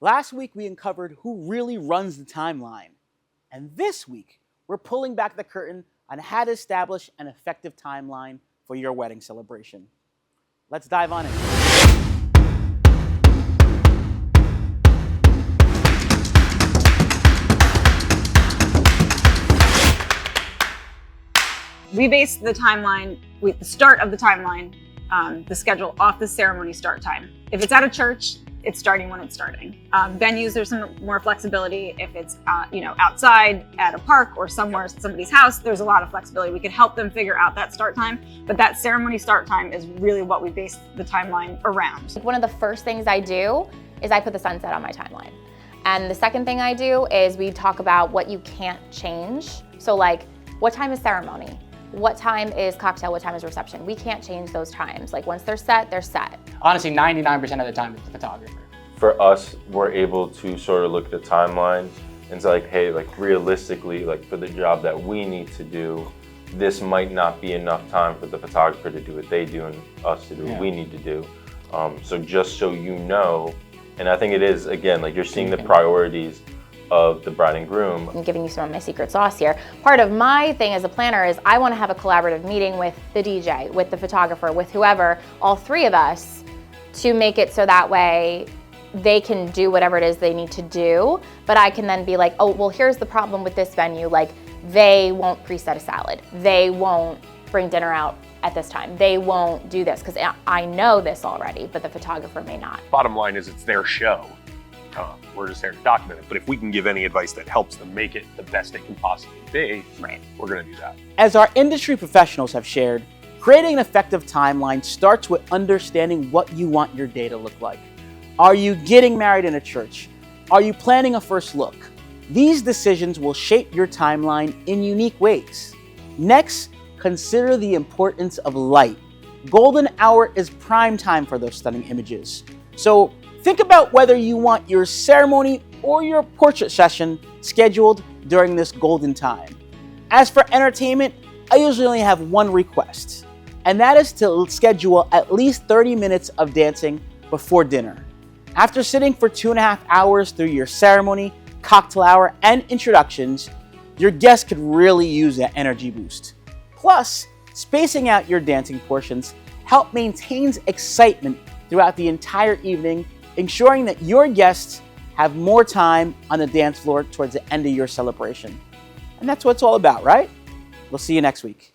Last week, we uncovered who really runs the timeline. And this week, we're pulling back the curtain on how to establish an effective timeline for your wedding celebration. Let's dive on in. We base the timeline, the start of the timeline, the schedule off the ceremony start time. If it's at a church, it's starting when it's starting. Venues, there's some more flexibility. If it's outside at a park or somewhere, somebody's house, there's a lot of flexibility. We could help them figure out that start time, but that ceremony start time is really what we base the timeline around. One of the first things I do is I put the sunset on my timeline. And the second thing I do is we talk about what you can't change. So like, what time is ceremony? What time is cocktail? What time is reception? We can't change those times. Like once they're set, they're set. Honestly, 99% of the time it's the photographer. For us, we're able to sort of look at the timeline and say like, hey, like realistically, like for the job that we need to do, this might not be enough time for the photographer to do what they do and us to do what we need to do. So just so you know, and I think it is, again, like you're seeing the priorities of the bride and groom. I'm giving you some of my secret sauce here. Part of my thing as a planner is I want to have a collaborative meeting with the DJ, with the photographer, with whoever, all three of us, to make it so that way they can do whatever it is they need to do, but I can then be like, oh, well, here's the problem with this venue. Like, they won't preset a salad. They won't bring dinner out at this time. They won't do this, because I know this already, but the photographer may not. Bottom line is it's their show. We're just there to document it, but if we can give any advice that helps them make it the best it can possibly be, we're going to do that. As our industry professionals have shared, creating an effective timeline starts with understanding what you want your day to look like. Are you getting married in a church? Are you planning a first look? These decisions will shape your timeline in unique ways. Next, consider the importance of light. Golden hour is prime time for those stunning images. So think about whether you want your ceremony or your portrait session scheduled during this golden time. As for entertainment, I usually only have one request, and that is to schedule at least 30 minutes of dancing before dinner. After sitting for 2.5 hours through your ceremony, cocktail hour, and introductions, your guests could really use that energy boost. Plus, spacing out your dancing portions help maintains excitement throughout the entire evening, ensuring that your guests have more time on the dance floor towards the end of your celebration. And that's what it's all about, right? We'll see you next week.